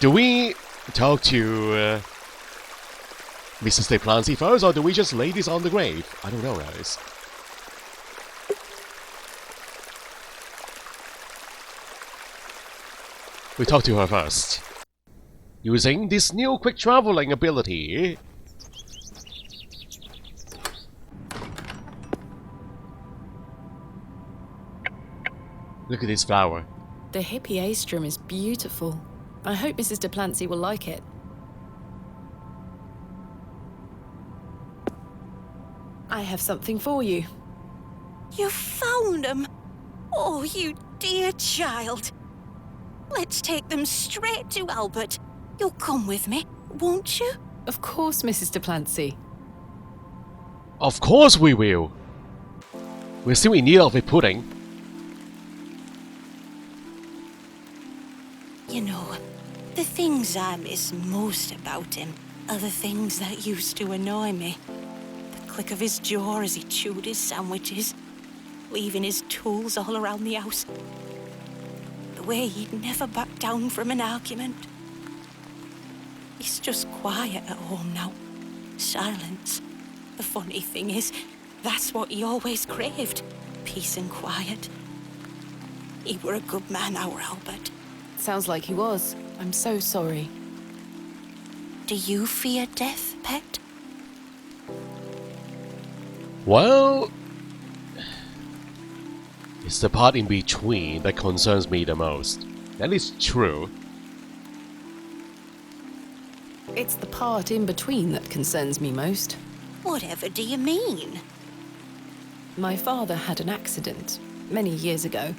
Do we talk to Mrs. Duplancy first, or do we just lay this on the grave? I don't know, guys. We talk to her first. Using this new quick traveling ability. Look at this flower. The hippiastrum is beautiful. I hope Mrs. Duplancy will like it. I have something for you. You found them? Oh, you dear child. Let's take them straight to Albert. You'll come with me, won't you? Of course, Mrs. Duplancy. Of course we will. We're still in need of a pudding. You know, the things I miss most about him are the things that used to annoy me. The click of his jaw as he chewed his sandwiches, leaving his tools all around the house. The way he'd never back down from an argument. He's just quiet at home now. Silence. The funny thing is, that's what he always craved. Peace and quiet. He were a good man, our Albert. Sounds like he was. I'm so sorry. Do you fear death, pet? Well, it's the part in between that concerns me the most. That is true. It's the part in between that concerns me most. Whatever do you mean? My father had an accident many years ago.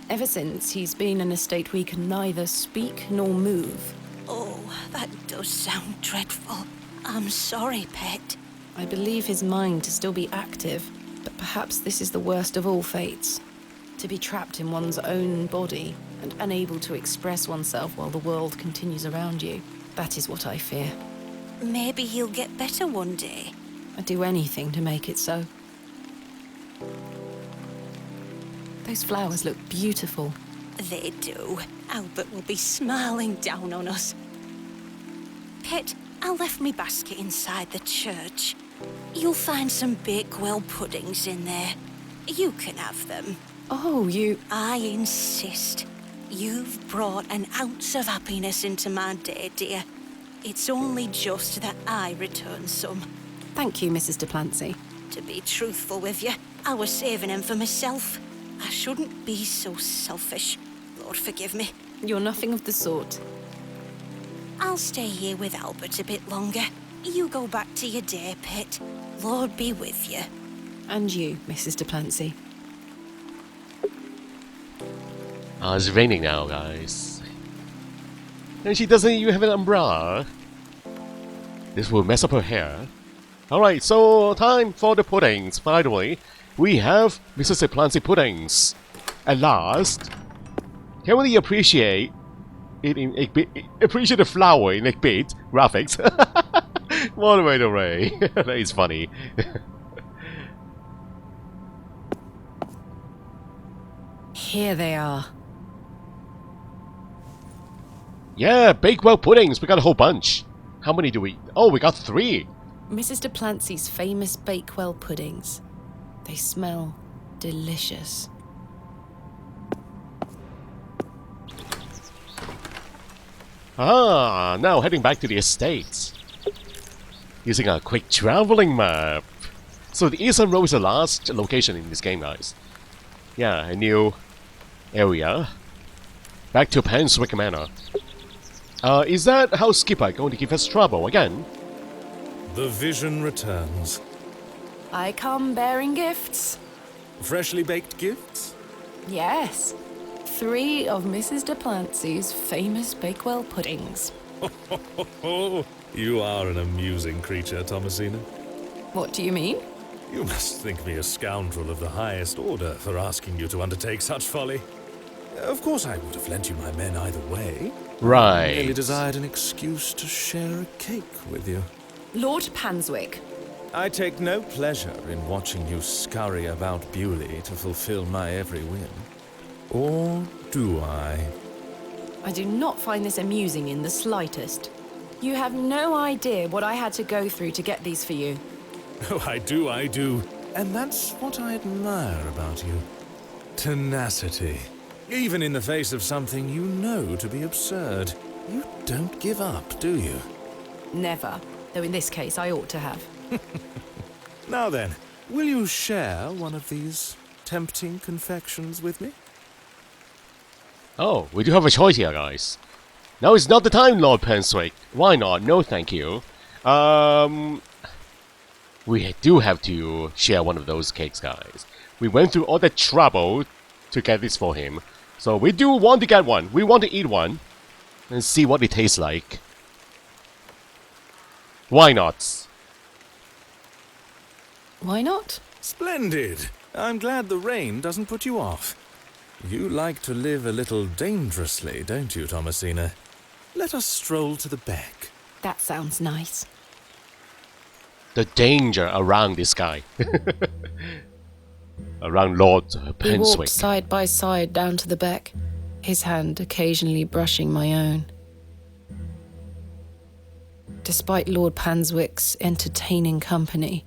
Ever since, he's been in a state where he can neither speak nor move. Oh, that does sound dreadful. I'm sorry, pet. I believe his mind to still be active, but perhaps this is the worst of all fates. To be trapped in one's own body and unable to express oneself while the world continues around you. That is what I fear. Maybe he'll get better one day. I'd do anything to make it so. Those flowers look beautiful. They do. Albert will be smiling down on us. Pet, I left me basket inside the church. You'll find some Bakewell puddings in there. You can have them. Oh, you... I insist. You've brought an ounce of happiness into my day, dear. It's only just that I return some. Thank you, Mrs. Duplancy. To be truthful with you, I was saving them for myself. I shouldn't be so selfish. Lord forgive me. You're nothing of the sort. I'll stay here with Albert a bit longer. You go back to your day, Pet. Lord be with you. And you, Mrs. Duplancy. It's raining now, guys. And she doesn't even have an umbrella. This will mess up her hair. Alright, so time for the puddings. Finally, we have Mrs. Duplancy puddings. At last. Can really appreciate it in 8-bit. Appreciate the flower in 8-bit graphics. One way to Ray. That is funny. Here they are. Yeah, Bakewell puddings. We got a whole bunch. How many do we... Oh, we got 3. Mrs. Duplancy's famous Bakewell puddings. They smell delicious. Ah, now heading back to the estates. Using a quick traveling map. So the Eastern Road is the last location in this game, guys. Yeah, a new area. Back to Penswick Manor. Is that housekeeper going to give us trouble again? The vision returns. I come bearing gifts. Freshly baked gifts? Yes. 3 of Mrs. Duplancy's famous Bakewell puddings. Oh, you are an amusing creature, Thomasina. What do you mean? You must think me a scoundrel of the highest order for asking you to undertake such folly. Of course I would have lent you my men either way. Right. I merely desired an excuse to share a cake with you. Lord Panswick. I take no pleasure in watching you scurry about Bewley to fulfill my every whim. Or do I? I do not find this amusing in the slightest. You have no idea what I had to go through to get these for you. Oh, I do. And that's what I admire about you. Tenacity. Even in the face of something you know to be absurd. You don't give up, do you? Never. Though in this case, I ought to have. Now then, will you share one of these tempting confections with me? Oh, we do have a choice here, guys. Now is not the time, Lord Penswick. Why not? No, thank you. We do have to share one of those cakes, guys. We went through all the trouble to get this for him. So we do want to get one. We want to eat one. And see what it tastes like. Why not? Why not? Splendid! I'm glad the rain doesn't put you off. You like to live a little dangerously, don't you, Thomasina? Let us stroll to the beck. That sounds nice. The danger around this guy. Around Lord We walked Penswick. side by side down to the beck, his hand occasionally brushing my own. Despite Lord Penswick's entertaining company,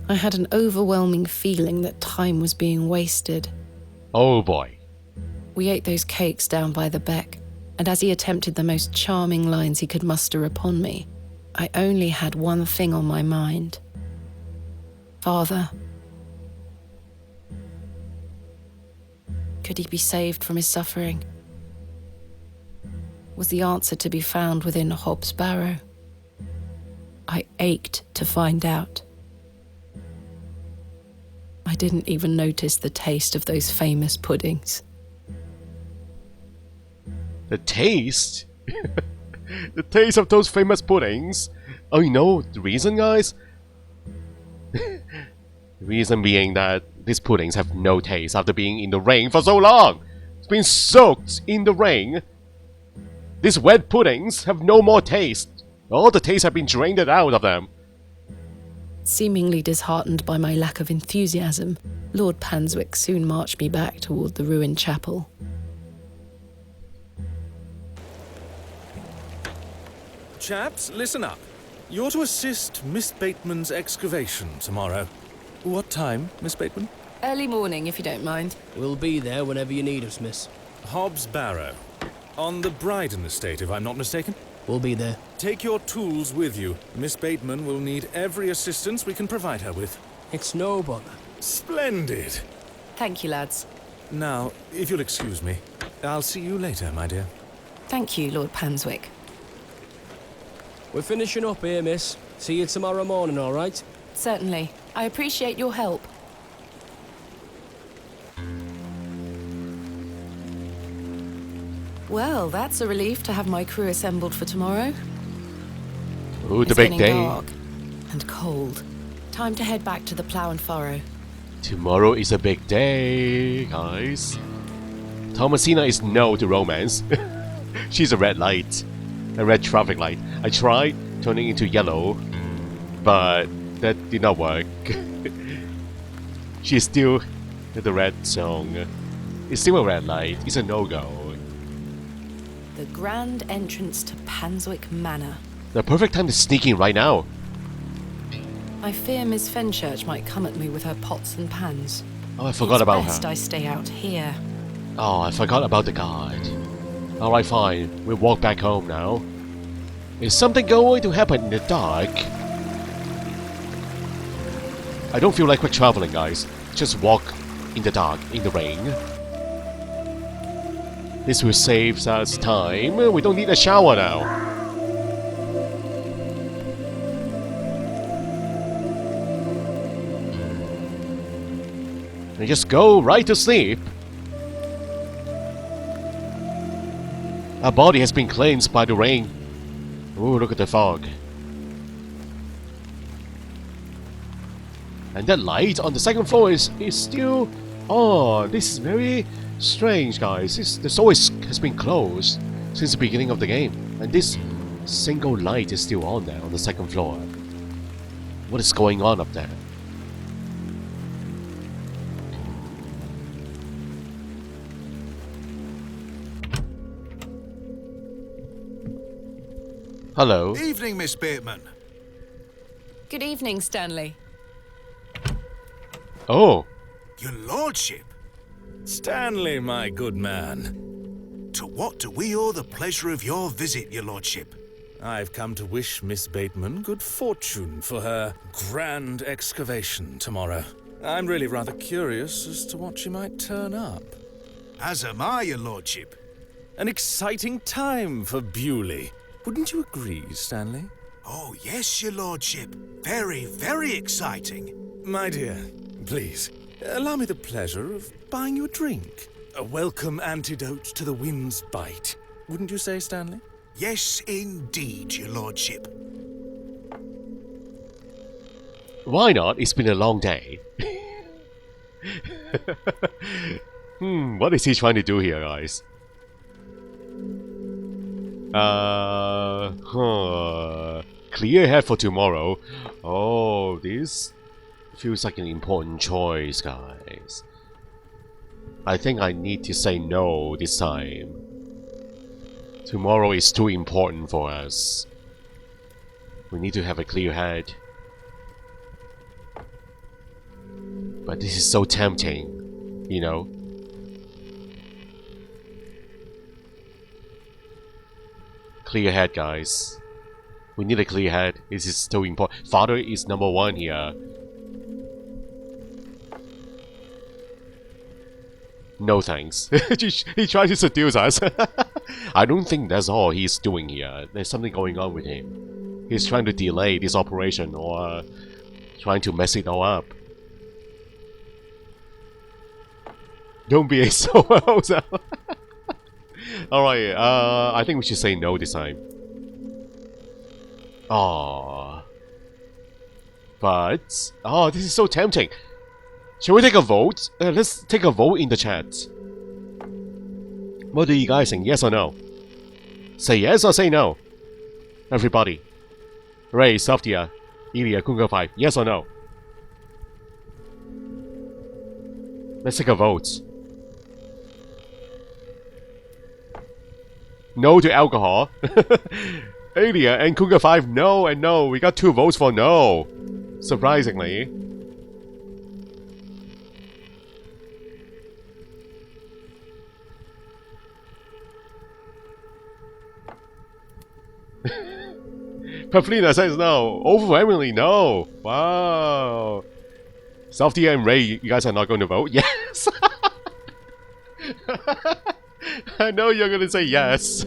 I had an overwhelming feeling that time was being wasted. Oh boy. We ate those cakes down by the beck, and as he attempted the most charming lines he could muster upon me, I only had one thing on my mind. Father. Could he be saved from his suffering? Was the answer to be found within Hobbs' Barrow? I ached to find out. I didn't even notice the taste of those famous puddings. The taste? The taste of those famous puddings? Oh, you know the reason, guys? The reason being that these puddings have no taste after being in the rain for so long. It's been soaked in the rain. These wet puddings have no more taste. All the taste have been drained out of them. Seemingly disheartened by my lack of enthusiasm, Lord Penswick soon marched me back toward the ruined chapel. Chaps, listen up. You're to assist Miss Bateman's excavation tomorrow. What time, Miss Bateman? Early morning, if you don't mind. We'll be there whenever you need us, miss. Hobbs Barrow. On the Bryden estate, if I'm not mistaken. We'll be there. Take your tools with you. Miss Bateman will need every assistance we can provide her with. It's no bother. Splendid! Thank you, lads. Now, if you'll excuse me, I'll see you later, my dear. Thank you, Lord Penswick. We're finishing up here, miss. See you tomorrow morning, all right? Certainly. I appreciate your help. Well, that's a relief to have my crew assembled for tomorrow. Ooh, the It's big getting day. dark and cold. Time to head back to the plough and furrow. Tomorrow is a big day, guys. Thomasina is no to romance. She's a red light. A red traffic light. I tried turning into yellow, but that did not work. She's still at the red zone. It's still a red light. It's a no-go. The grand entrance to Penswick Manor. The perfect time to sneak in right now. I fear Miss Fenchurch might come at me with her pots and pans. Oh, I forgot about Best her. I stay out here. Oh, I forgot about the guard. Alright, fine. We'll walk back home now. Is something going to happen in the dark? I don't feel like we're traveling, guys. Just walk in the dark, in the rain. This will save us time. We don't need a shower now. And just go right to sleep. Our body has been cleansed by the rain. Ooh, look at the fog. And that light on the second floor is still... Oh, this is very strange, guys. The door has been closed since the beginning of the game. And this single light is still on there on the second floor. What is going on up there? Hello. Evening, Miss Bateman. Good evening, Stanley. Oh. Your lordship, Stanley, my good man. to what do we owe the pleasure of your visit, your lordship? I've come to wish Miss Bateman good fortune for her grand excavation tomorrow. I'm really rather curious as to what she might turn up. As am I, your lordship. An exciting time for Bewley. Wouldn't you agree, Stanley? Oh, yes, your lordship. Very, very exciting. My dear, please, allow me the pleasure of buying you a drink. A welcome antidote to the wind's bite. Wouldn't you say, Stanley? Yes, indeed, your lordship. Why not? It's been a long day. What is he trying to do here, guys? Clear head for tomorrow. Oh, this feels like an important choice, guys. I think I need to say no this time. Tomorrow is too important for us. We need to have a clear head. But this is so tempting, you know? Clear head, guys. We need a clear head. This is so important. Father is number one here. No thanks. He tries to seduce us. I don't think that's all he's doing here. There's something going on with him. He's trying to delay this operation or trying to mess it all up. Don't be a solo. Alright, I think we should say no this time. Aww. But, this is so tempting. Shall we take a vote? Let's take a vote in the chat. What do you guys think? Yes or no? Say yes or say no? Everybody. Ray, Softia, Ilya, Kunga 5. Yes or no? Let's take a vote. No to alcohol. Ilya and Kunga 5, no and no. We got 2 votes for no. Surprisingly. Pavlina says no. Overwhelmingly no. Wow. Softia and Ray, you guys are not going to vote? Yes. I know you're going to say yes.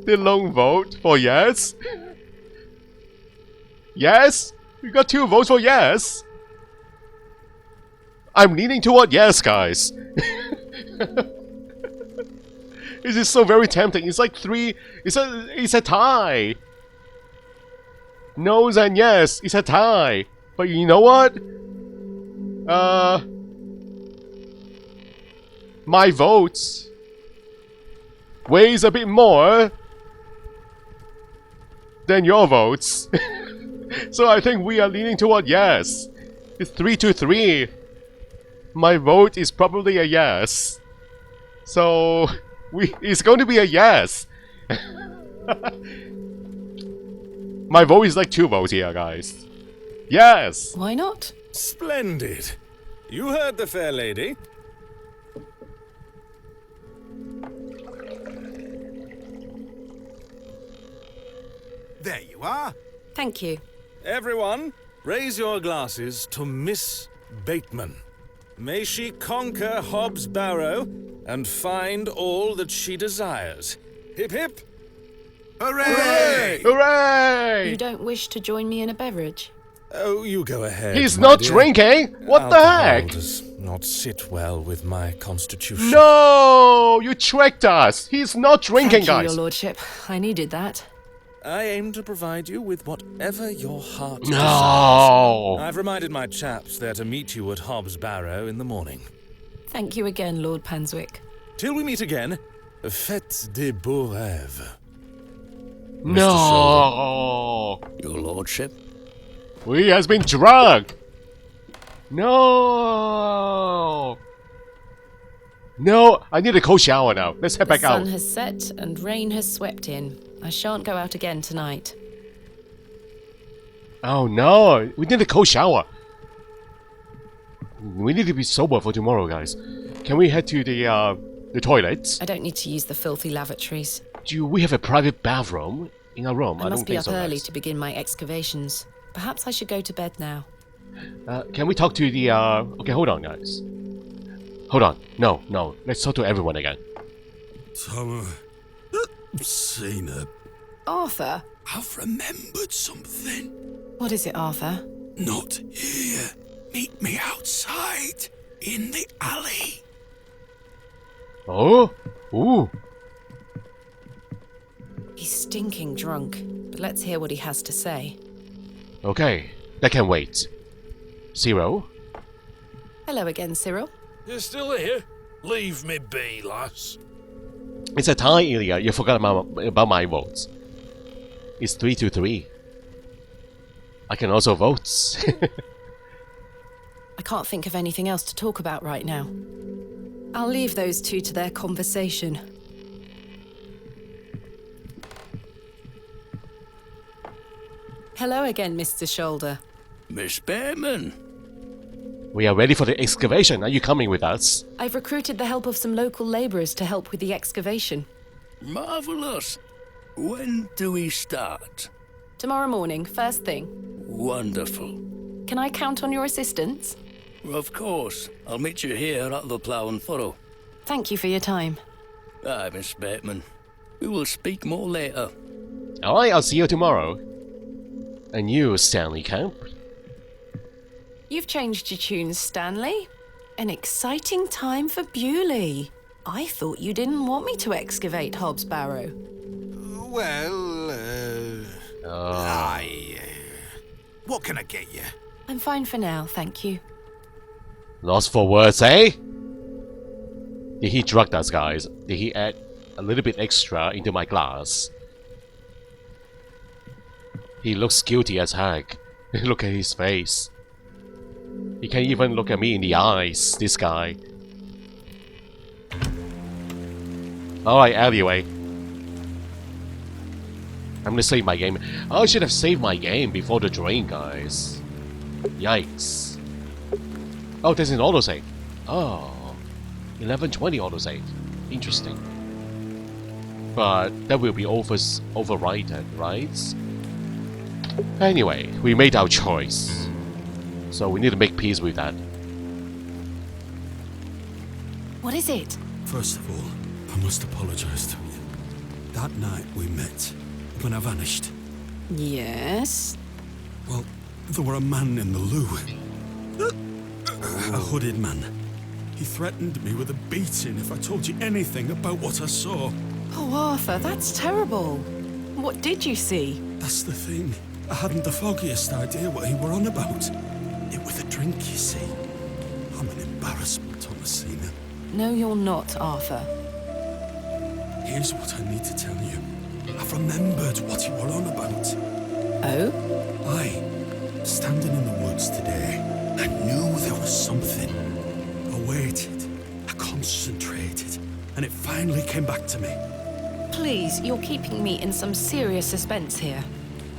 The lone vote for yes. Yes. We got 2 votes for yes. I'm leaning toward yes, guys. This is so very tempting. It's like 3. It's a tie. No's and yes. It's a tie. But you know what? My votes weighs a bit more than your votes. So I think we are leaning toward yes. It's 3-3. My vote is probably a yes. So it's going to be a yes. My vote is like 2 votes here, guys. Yes. Why not? Splendid. You heard the fair lady. There you are. Thank you. Everyone, raise your glasses to Miss Bateman. May she conquer Hobbs Barrow and find all that she desires. Hip hip! Hooray! Hooray! You don't wish to join me in a beverage? Oh, you go ahead. He's my not dear. drinking? What the Alcohol heck? does not sit well with my constitution. No! You tricked us! He's not drinking, Thank you, guys! your lordship. I needed that. I aim to provide you with whatever your heart desires. No! I've reminded my chaps they're to meet you at Hobbs Barrow in the morning. Thank you again, Lord Panswick. Till we meet again, faites des beaux rêves. No! Your lordship? We has been drugged! No! No! I need a cold shower now. Let's head The back sun out. has set and rain has swept in. I shan't go out again tonight. Oh no, we need a cold shower. We need to be sober for tomorrow, guys. Can we head to the toilets? I don't need to use the filthy lavatories. Do we have a private bathroom in our room? I must don't be think up so, early guys. to begin my excavations. Perhaps I should go to bed now. Can we talk to the okay, hold on, guys. Hold on. No. Let's talk to everyone again. Tom, seen her. Arthur? I've remembered something. What is it, Arthur? Not here. Meet me outside, in the alley. Oh? Ooh. He's stinking drunk, but let's hear what he has to say. Okay, that can wait. Zero? Hello again, Cyril. You're still here? Leave me be, lass. It's a tie, Ilya. You forgot about my votes. It's 3-3. I can also vote. I can't think of anything else to talk about right now. I'll leave those two to their conversation. Hello again, Mr. Shoulder. Miss Behrman. We are ready for the excavation. Are you coming with us? I've recruited the help of some local labourers to help with the excavation. Marvellous. When do we start? Tomorrow morning, first thing. Wonderful. Can I count on your assistance? Of course. I'll meet you here at the Plough and Furrow. Thank you for your time. Aye, Miss Bateman. We will speak more later. Alright, I'll see you tomorrow. And you, Stanley Camp? You've changed your tunes, Stanley. An exciting time for Bewley. I thought you didn't want me to excavate Hobbs Barrow. Well, what can I get you? I'm fine for now, thank you. Lost for words, eh? Did he drug us, guys? Did he add a little bit extra into my glass? He looks guilty as heck. Look at his face. He can't even look at me in the eyes, this guy. Alright, anyway. I'm gonna save my game. I should have saved my game before the drain, guys. Yikes. Oh, there's an autosave. Oh. 11:20 autosave. Interesting. But that will be overridden, right? Anyway, we made our choice. So we need to make peace with that. What is it? First of all, I must apologize to you. That night we met, when I vanished. Yes? Well, there were a man in the loo. A hooded man. He threatened me with a beating if I told you anything about what I saw. Oh, Arthur, that's terrible. What did you see? That's the thing. I hadn't the foggiest idea what he were on about. It was a drink, you see. I'm an embarrassment, Thomasina. No, you're not, Arthur. Here's what I need to tell you. I've remembered what you were on about. Oh? Aye. Standing in the woods today, I knew there was something. I waited. I concentrated. And it finally came back to me. Please, you're keeping me in some serious suspense here.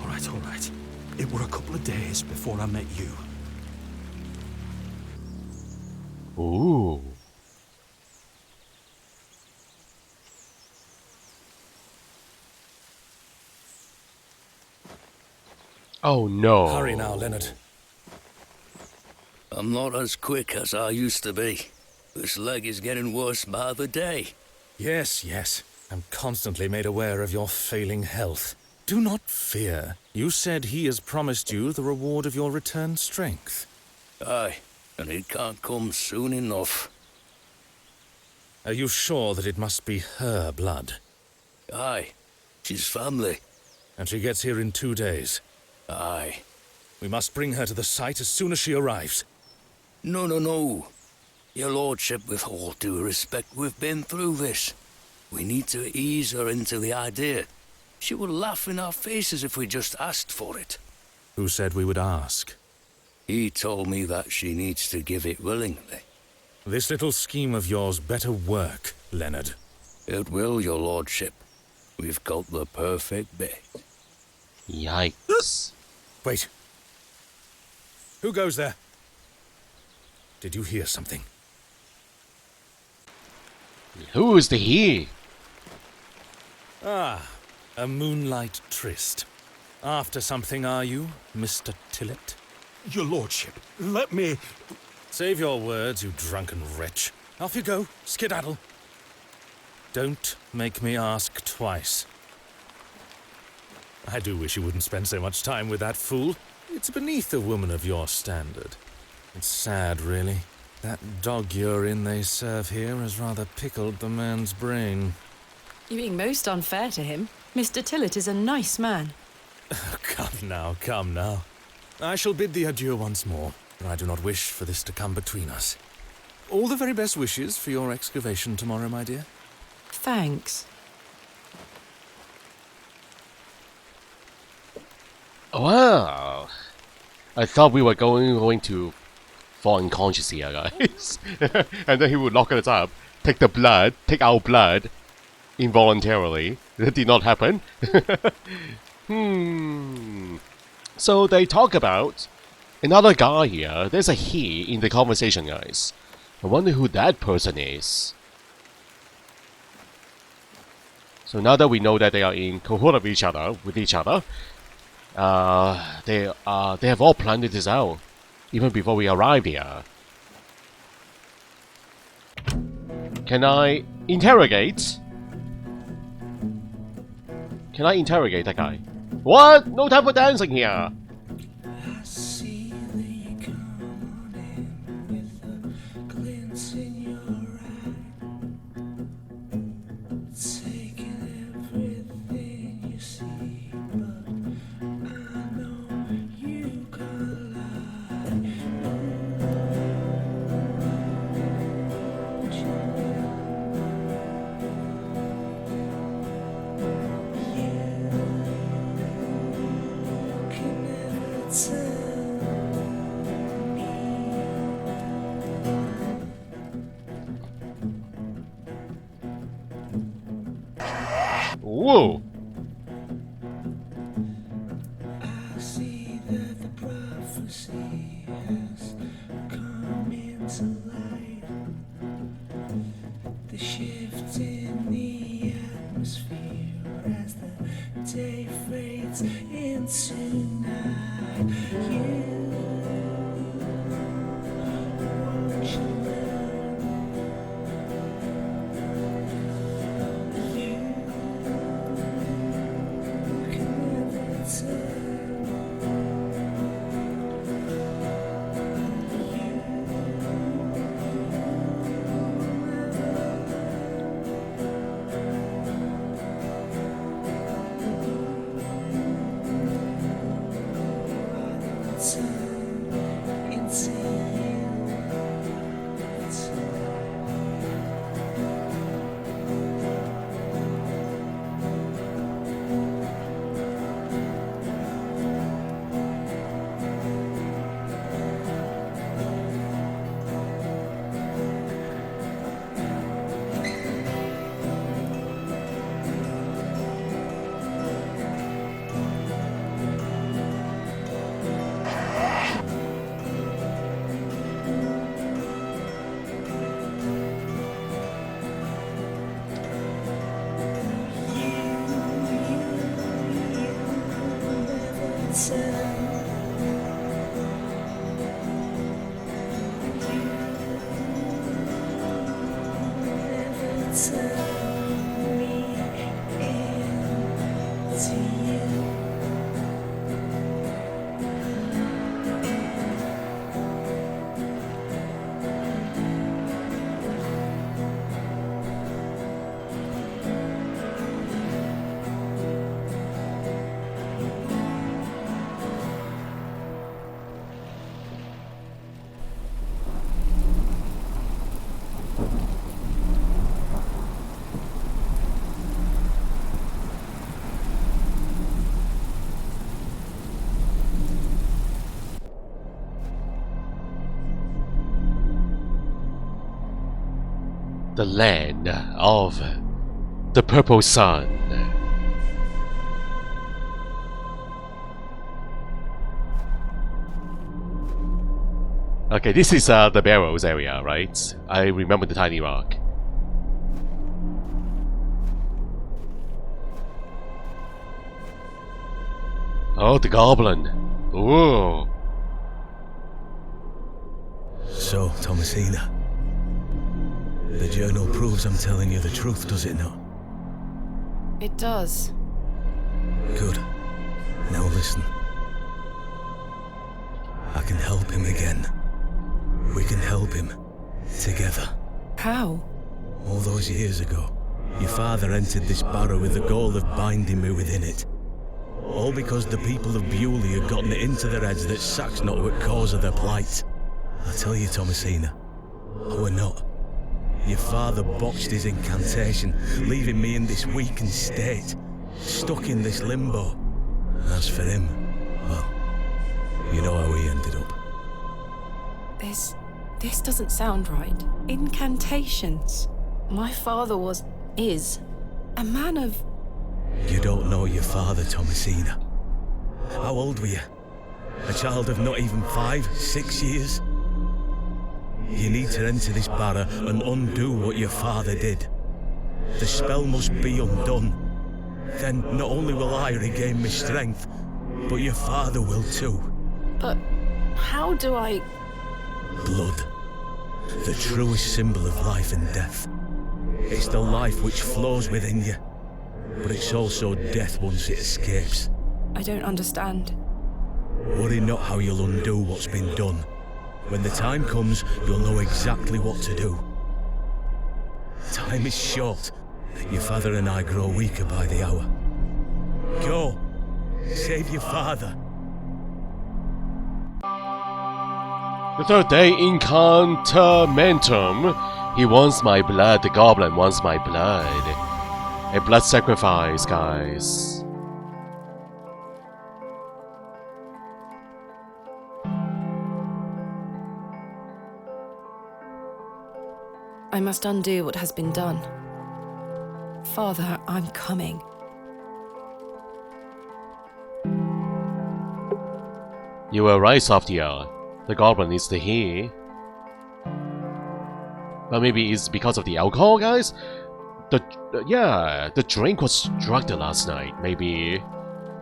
All right. It were a couple of days before I met you. Ooh. Oh no. Hurry now, Leonard. I'm not as quick as I used to be. This leg is getting worse by the day. Yes. I'm constantly made aware of your failing health. Do not fear. You said he has promised you the reward of your returned strength. Aye, and it can't come soon enough. Are you sure that it must be her blood? Aye, she's family. And she gets here in 2 days? Aye. We must bring her to the site as soon as she arrives. No. Your lordship, with all due respect, we've been through this. We need to ease her into the idea. She would laugh in our faces if we just asked for it. Who said we would ask? He told me that she needs to give it willingly. This little scheme of yours better work, Leonard. It will, your lordship. We've got the perfect bet. Yikes. Wait. Who goes there? Did you hear something? Who is the he? Ah, a moonlight tryst. After something, are you, Mr. Tillett? Your lordship, let me... Save your words, you drunken wretch. Off you go, skedaddle. Don't make me ask twice. I do wish you wouldn't spend so much time with that fool. It's beneath a woman of your standard. It's sad, really. That dog urine they serve here has rather pickled the man's brain. You're being most unfair to him. Mr. Tillett is a nice man. Come now, come now. I shall bid thee adieu once more, but I do not wish for this to come between us. All the very best wishes for your excavation tomorrow, my dear. Thanks. Wow. I thought we were going to fall unconscious here, guys. And then he would lock us up, take our blood, involuntarily. That did not happen. So they talk about another guy here. There's a he in the conversation, guys. I wonder who that person is. So now that we know that they are in cohort of with each other, they have all planned this out, even before we arrived here. Can I interrogate? Can I interrogate that guy? What? No time for dancing here! Whoa! I see that the prophecy has come into light. The shift in the atmosphere as the day fades into night. You won't you learn? You can never tell. The land of the purple sun. Okay, this is the Barrows area, right? I remember the tiny rock. Oh, the goblin. Ooh. So, Thomasina, the journal proves I'm telling you the truth, does it not? It does. Good. Now listen. I can help him again. We can help him. Together. How? All those years ago, your father entered this barrow with the goal of binding me within it. All because the people of Bewley had gotten it into their heads that Saxnot were cause of their plight. I tell you, Thomasina, we're not. Your father botched his incantation, leaving me in this weakened state, stuck in this limbo. As for him, well, you know how he ended up. This doesn't sound right. Incantations. My father is a man of... You don't know your father, Thomasina. How old were you? A child of not even 5, 6 years? You need to enter this barrow and undo what your father did. The spell must be undone. Then not only will I regain my strength, but your father will too. But how do I... Blood. The truest symbol of life and death. It's the life which flows within you, but it's also death once it escapes. I don't understand. Worry not how you'll undo what's been done. When the time comes, you'll know exactly what to do. Time is short. Your father and I grow weaker by the hour. Go. Save your father. The third day incantamentum. He wants my blood. The goblin wants my blood. A blood sacrifice, guys. I must undo what has been done. Father, I'm coming. You were right, Softia. The goblin is here. But maybe it's because of the alcohol, guys? The drink was drugged last night. Maybe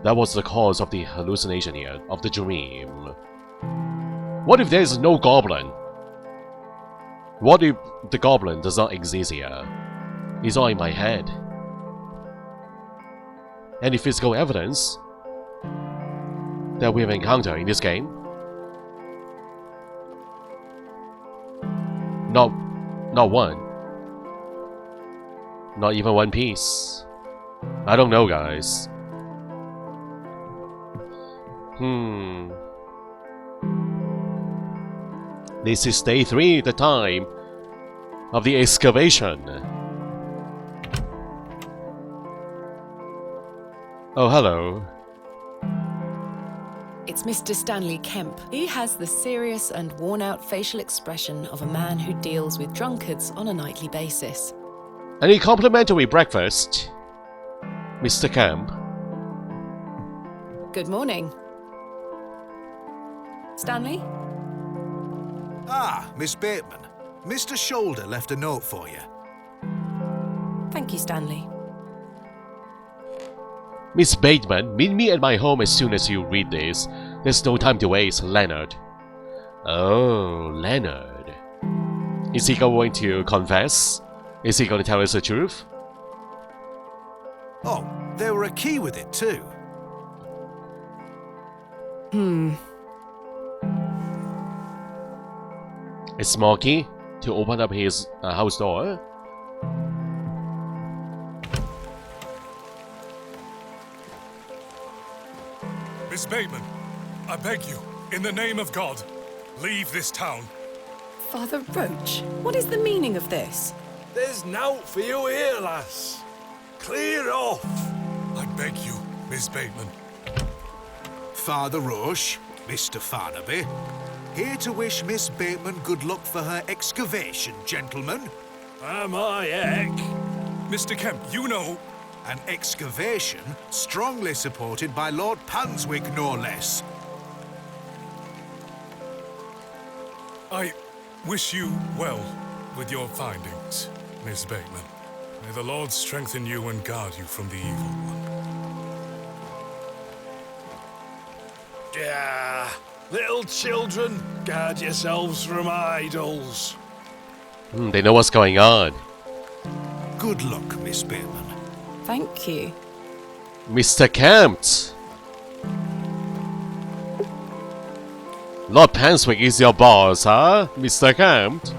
that was the cause of the hallucination here, of the dream. What if there's no goblin? What if the goblin does not exist here? It's all in my head. Any physical evidence that we have encountered in this game? Not one. Not even one piece. I don't know, guys. This is day 3, the time of the excavation. Oh, hello. It's Mr. Stanley Kemp. He has the serious and worn-out facial expression of a man who deals with drunkards on a nightly basis. Any complimentary breakfast, Mr. Kemp? Good morning. Stanley? Ah, Miss Bateman. Mr. Shoulder left a note for you. Thank you, Stanley. Miss Bateman, meet me at my home as soon as you read this. There's no time to waste, Leonard. Oh, Leonard. Is he going to confess? Is he going to tell us the truth? Oh, there were a key with it too. A small key to open up his house door. Miss Bateman, I beg you, in the name of God, leave this town. Father Roach, what is the meaning of this? There's nowt for you here, lass. Clear off. I beg you, Miss Bateman. Father Roche, Mr. Farnaby, here to wish Miss Bateman good luck for her excavation, gentlemen. Am I heck? Mr. Kemp, you know... An excavation strongly supported by Lord Panswick, no less. I wish you well with your findings, Miss Bateman. May the Lord strengthen you and guard you from the evil one. Yeah, little children, guard yourselves from idols. They know what's going on. Good luck, Miss Bateman. Thank you. Mr. Kempt! Lord Penswick is your boss, huh? Mr. Kempt?